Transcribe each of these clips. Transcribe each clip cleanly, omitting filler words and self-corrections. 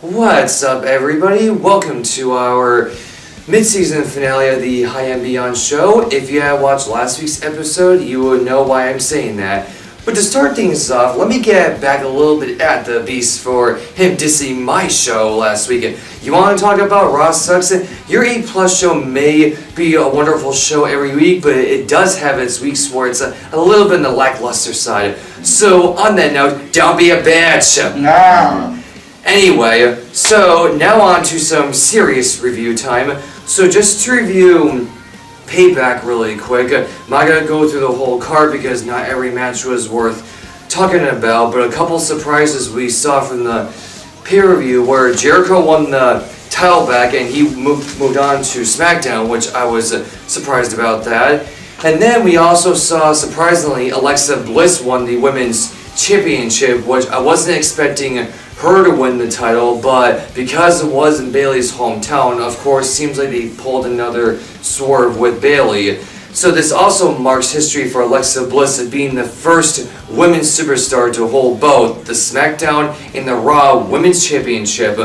What's up, everybody? Welcome to our mid-season finale of the High and Beyond show. If you have watched last week's episode, you will know why I'm saying that. But to start things off, let me get back a little bit at the Beast for him dissing my show last weekend. You want to talk about Raw Sucks? Your A+ show may be a wonderful show every week, but it does have its weeks where it's a little bit on the lackluster side. So, on that note, don't be a bitch! No. Anyway, so now on to some serious review time. So just to review Payback really quick, I'm not going to go through the whole card because not every match was worth talking about, but a couple surprises we saw from the pay-per-view where Jericho won the title back and he moved on to SmackDown, which I was surprised about that. And then we also saw, surprisingly, Alexa Bliss won the Women's Championship, which I wasn't expecting her to win the title, but because it was in Bayley's hometown, of course, seems like they pulled another swerve with Bayley. So this also marks history for Alexa Bliss as being the first women's superstar to hold both the SmackDown and the Raw Women's Championship,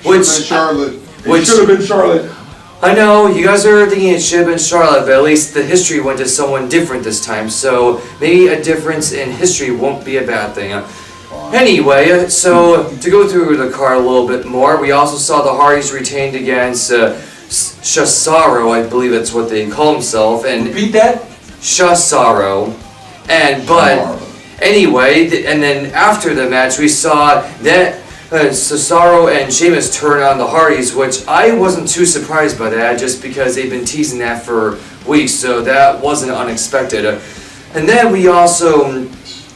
which should have been Charlotte. I know, you guys are thinking it should have been Charlotte, but at least the history went to someone different this time, so maybe a difference in history won't be a bad thing. Anyway, so to go through the card a little bit more, we also saw the Hardys retained against Cesaro, I believe that's what they call himself, and Repeat that? Cesaro. Anyway, and then after the match, we saw that Cesaro and Sheamus turn on the Hardys, which I wasn't too surprised by that, just because they've been teasing that for weeks, so that wasn't unexpected. And then we also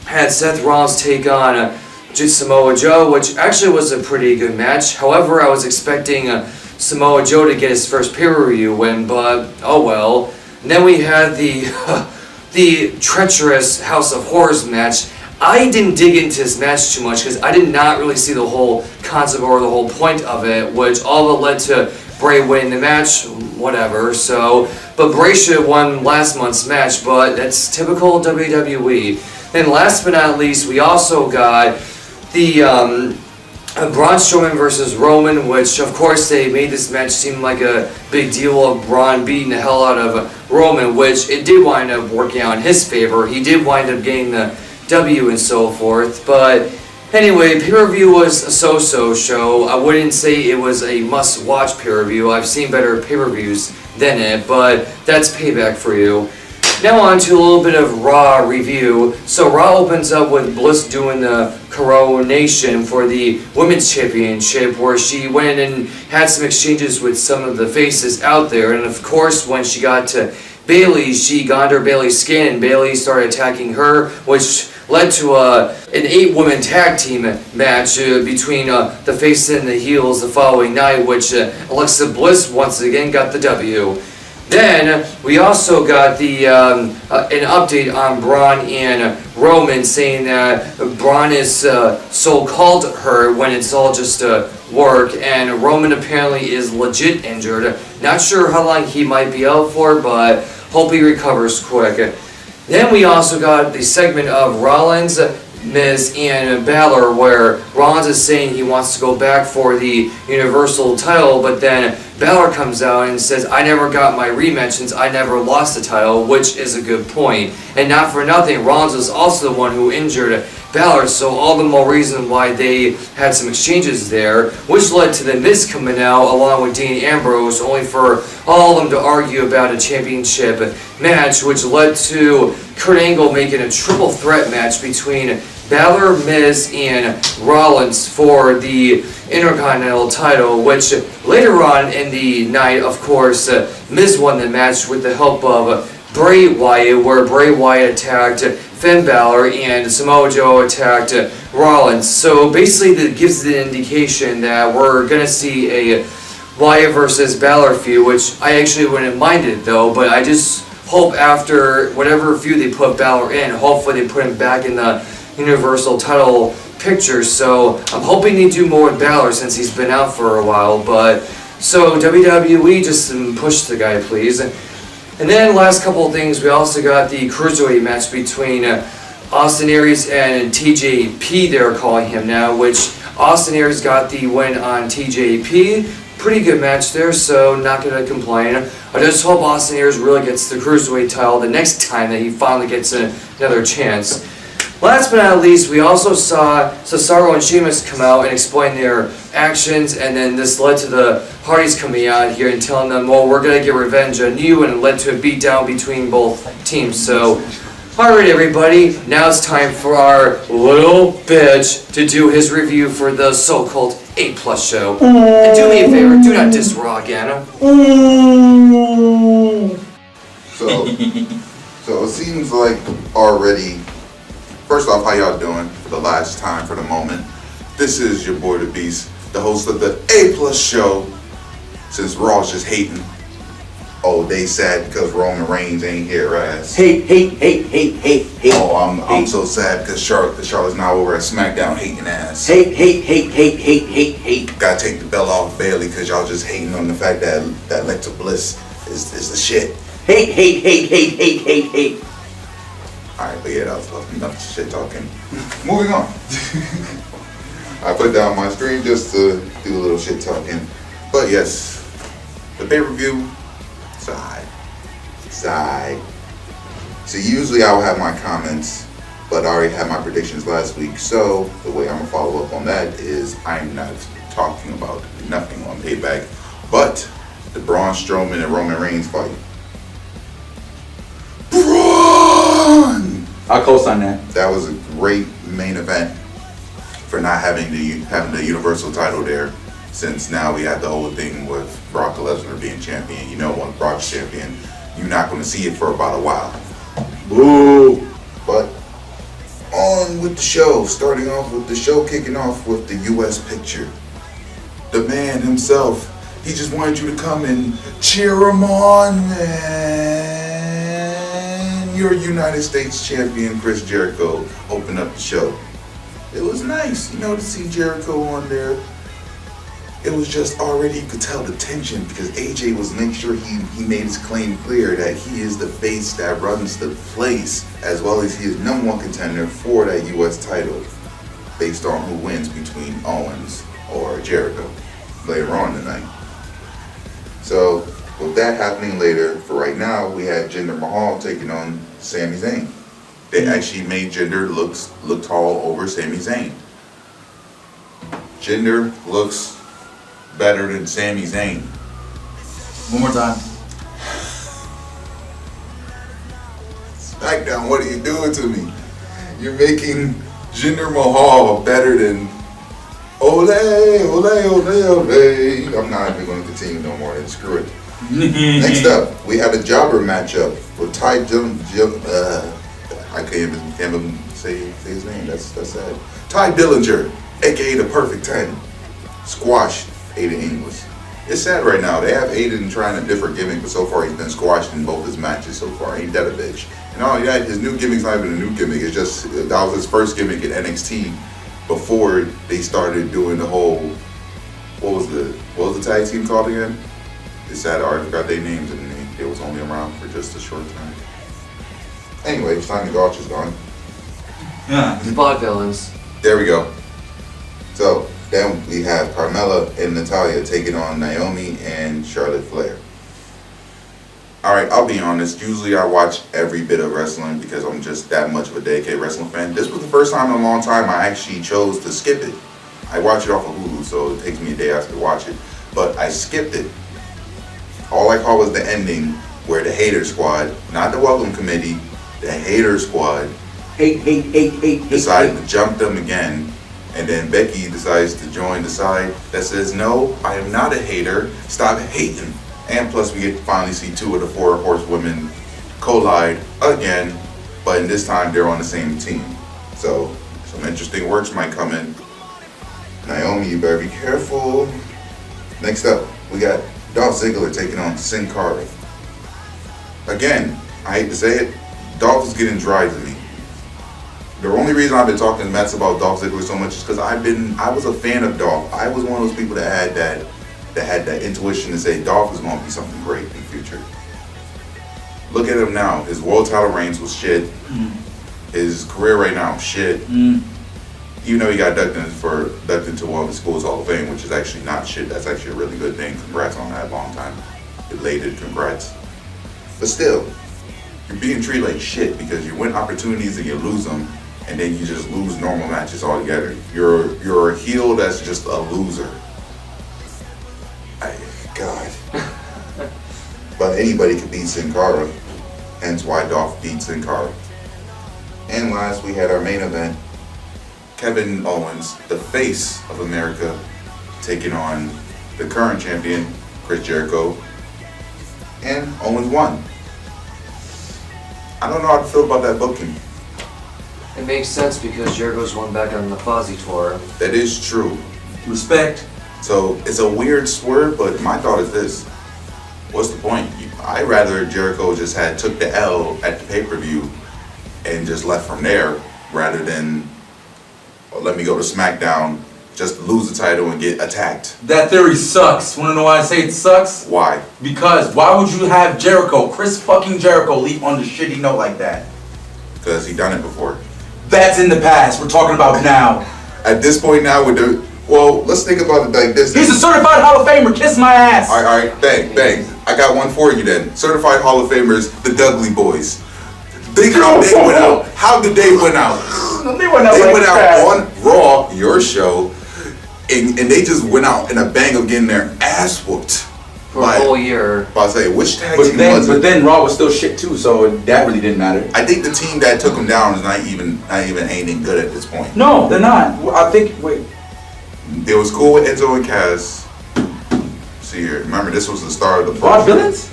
had Seth Rollins take on Samoa Joe, which actually was a pretty good match. However, I was expecting Samoa Joe to get his first pay-per-view win, but oh well. And then we had the treacherous House of Horrors match. I didn't dig into this match too much because I did not really see the whole concept or the whole point of it, which all but led to Bray winning the match, whatever. But Bray should have won last month's match, but that's typical WWE. And last but not least, we also got the Braun Strowman versus Roman, which of course they made this match seem like a big deal of Braun beating the hell out of Roman, which it did wind up working out in his favor. He did wind up getting the W and so forth. But anyway, pay-per-view was a so-so show. I wouldn't say it was a must-watch pay-per-view. I've seen better pay-per-views than it, but that's Payback for you. Now on to a little bit of Raw review. So Raw opens up with Bliss doing the coronation for the Women's Championship, where she went and had some exchanges with some of the faces out there. And of course, when she got to Bayley, she got under Bayley's skin and Bayley started attacking her, which led to an 8-woman tag team match between the faces and the heels the following night, which Alexa Bliss once again got the W. Then we also got an update on Braun and Roman, saying that Braun is so-called hurt when it's all just work, and Roman apparently is legit injured. Not sure how long he might be out for, but hope he recovers quick. Then we also got the segment of Rollins, Miz, and Balor, where Rollins is saying he wants to go back for the Universal title, but then Balor comes out and says, I never got my rematch since I never lost the title, which is a good point. And not for nothing, Rollins was also the one who injured Balor, so all the more reason why they had some exchanges there, which led to the Miz coming out along with Dean Ambrose, only for all of them to argue about a championship match, which led to Kurt Angle making a triple threat match between Balor, Miz, and Rollins for the Intercontinental title, which later on in the night, of course, Miz won the match with the help of Bray Wyatt, where Bray Wyatt attacked Finn Balor and Samoa Joe attacked Rollins. So basically that gives the indication that we're going to see a Wyatt versus Balor feud, which I actually wouldn't mind it though, but I just hope after whatever feud they put Balor in, hopefully they put him back in the Universal title picture. So I'm hoping they do more with Balor since he's been out for a while. But so WWE, just push the guy, please. And then last couple of things, we also got the Cruiserweight match between Austin Aries and TJP, they're calling him now, which Austin Aries got the win on TJP. Pretty good match there, so not going to complain. I just hope Austin Aries really gets the Cruiserweight title the next time that he finally gets another chance. Last but not least, we also saw Cesaro and Sheamus come out and explain their actions, and then this led to the Hardys coming out here and telling them, well, we're going to get revenge on you, and it led to a beatdown between both teams. So, alright everybody, now it's time for our little bitch to do his review for the so-called A+ show. And do me a favor, do not diss Raw again. So it seems like already, first off, how y'all doing for the last time, for the moment? This is your boy the Beast, the host of the A+ show. Since Raw's just hating. Oh, they sad because Roman Reigns ain't here, ass. Hate. Oh, I'm so sad because Charlotte's now over at SmackDown hating ass. Hate. Gotta take the belt off Bailey because y'all just hating on the fact that Alexa Bliss is the shit. Hate. Alright, but yeah, that was enough shit talking. Moving on. I put down my screen just to do a little shit talking. But yes, the pay-per-view, side. So usually I will have my comments, but I already had my predictions last week. So the way I'm gonna follow up on that is I'm not talking about nothing on Payback, but the Braun Strowman and Roman Reigns fight. Braun! I'll co-sign that. That was a great main event for not having the Universal title there. Since now we have the whole thing with Brock Lesnar being champion. You know, when Brock's champion, you're not going to see it for about a while. Boo! But on with the show. Starting off with the show, kicking off with the U.S. picture. The man himself, he just wanted you to come and cheer him on, man. Your United States champion, Chris Jericho, opened up the show. It was nice, you know, to see Jericho on there. It was just already, you could tell the tension because AJ was making sure he made his claim clear that he is the face that runs the place, as well as he is #1 contender for that U.S. title based on who wins between Owens or Jericho later on tonight. So with that happening later, for right now, we had Jinder Mahal taking on Sami Zayn. They actually made Jinder look tall over Sami Zayn. Jinder looks better than Sami Zayn. One more time. SmackDown, what are you doing to me? You're making Jinder Mahal better than Ole. I'm not even going to continue no more. Then screw it. Next up, we had a jobber matchup with Ty I can't even say his name. That's sad. Ty Dillinger, aka the Perfect 10, squashed Aiden English. It's sad right now. They have Aiden trying a different gimmick, but so far he's been squashed in both his matches so far. Ain't that a bitch? And all that, his new gimmick's not even a new gimmick. It's just that was his first gimmick at NXT before they started doing the whole. What was the tag team called again? It's sad. I already forgot their names, and they was only around for just a short time. Anyway, Simon Gotch is gone. Yeah. Spot villains. There we go. So then we have Carmella and Natalya taking on Naomi and Charlotte Flair. Alright, I'll be honest. Usually I watch every bit of wrestling because I'm just that much of a dedicated wrestling fan. This was the first time in a long time I actually chose to skip it. I watch it off of Hulu, so it takes me a day after to watch it. But I skipped it. All I caught was the ending where the Hater Squad, not the Welcome Committee, the Hater Squad decided to jump them again. And then Becky decides to join the side that says, no, I am not a hater. Stop hating. And plus we get to finally see 2 of the 4 horsewomen collide again. But in this time, they're on the same team. So some interesting works might come in. Naomi, you better be careful. Next up, we got Dolph Ziggler taking on Sin Cara. Again, I hate to say it, Dolph is getting dry to me. The only reason I've been talking to Mets about Dolph Ziggler so much is because I was a fan of Dolph. I was one of those people that had that intuition to say Dolph is going to be something great in the future. Look at him now. His world title reigns was shit. His career right now, shit. You even though he got inducted into one of the school's Hall of Fame, which is actually not shit. That's actually a really good thing. Congrats on that. Long time. Elated. Congrats. But still, you're being treated like shit because you win opportunities and you lose them, and then you just lose normal matches altogether. You're a heel that's just a loser. God. But anybody could beat Sin Cara, hence why Dolph beat Sin Cara. And last, we had our main event. Kevin Owens, the face of America, taking on the current champion, Chris Jericho, and Owens won. I don't know how to feel about that booking. It makes sense because Jericho's won back on the Fozzy tour. That is true. Respect. So it's a weird swerve, but my thought is this. What's the point? I'd rather Jericho just took the L at the pay-per-view and just left from there rather than let me go to SmackDown just to lose the title and get attacked. That theory sucks. Wanna know why I say it sucks? Why? Because why would you have Jericho, Chris fucking Jericho, leave on the shitty note like that? Because he done it before. That's in the past. We're talking about now. At this point now, let's think about it like this. He's a certified Hall of Famer. Kiss my ass. All right, bang. I got one for you then. Certified Hall of Famers, the Dudley Boys. Think how they went out. How did they went out? They went out on Raw, your show, and they just went out in a bang of getting their ass whooped. For a whole year. I say, which tag But team was it? then Raw was still shit too, so that really didn't matter. I think the team that took them down is not even anything good at this point. No, they're not. I think, wait. It was cool with Enzo and Cass. See here, remember this was the start of the Vaude Villains?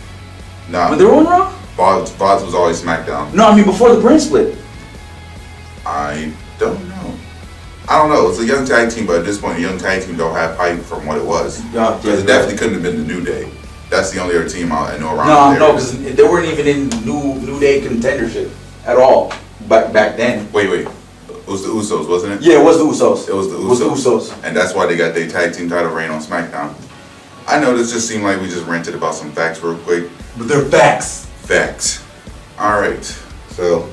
Nah. When they were on Raw? Vaude was always SmackDown. No, I mean before the brand split. I don't know. I don't know. It's a young tag team, but at this point, a young tag team don't have hype from what it was. Yeah, Because it definitely couldn't have been the New Day. That's the only other team I know around No, there. because they weren't even in New Day contendership at all back then. Wait. It was the Usos, wasn't it? Yeah, it was the Usos. It was the Usos. It was the Usos. And that's why they got their tag team title reign on SmackDown. I know this just seemed like we just ranted about some facts real quick. But they're facts. Facts. Alright, so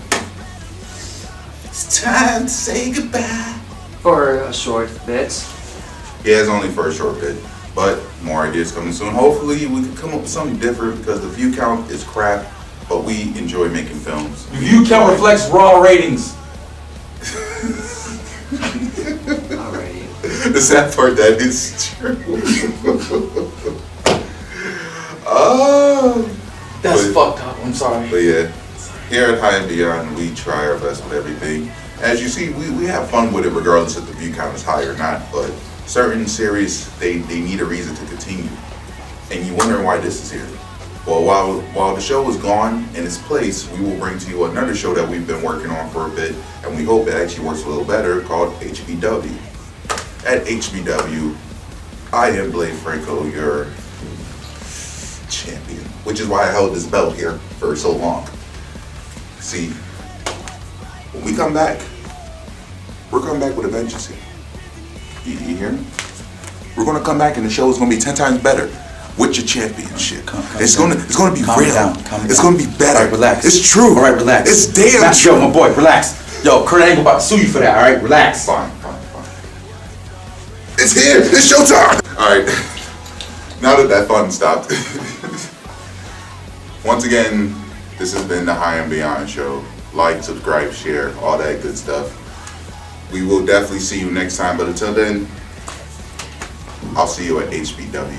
it's time to say goodbye. For a short bit. Yeah, it's only for a short bit, but more ideas coming soon. Hopefully we can come up with something different because the view count is crap, but we enjoy making films. The view count reflects Raw ratings. Alrighty. The sad part, that is true. That's But- fucked up. I'm sorry. But yeah, here at High and Beyond, we try our best with everything. As you see, we have fun with it regardless if the view count is high or not, but certain series, they need a reason to continue. And you wondering why this is here. Well, while the show is gone in its place, we will bring to you another show that we've been working on for a bit, and we hope it actually works a little better, called HBW. At HBW, I am Blade Franco, your champion, which is why I held this belt here for so long. See, when we come back, we're coming back with a vengeance here. You hear me? We're gonna come back and the show is gonna be 10 times better with your championship. It's gonna be real. It's gonna be better. All right, relax. It's true. All right, relax. It's damn true. Yo, my boy, relax. Yo, Kurt Angle about to sue you for that. All right, relax. Fine. It's here. It's showtime. All right. Now that fun stopped. Once again, this has been the High and Beyond show. Like, subscribe, share, all that good stuff. We will definitely see you next time, but until then, I'll see you at HBW.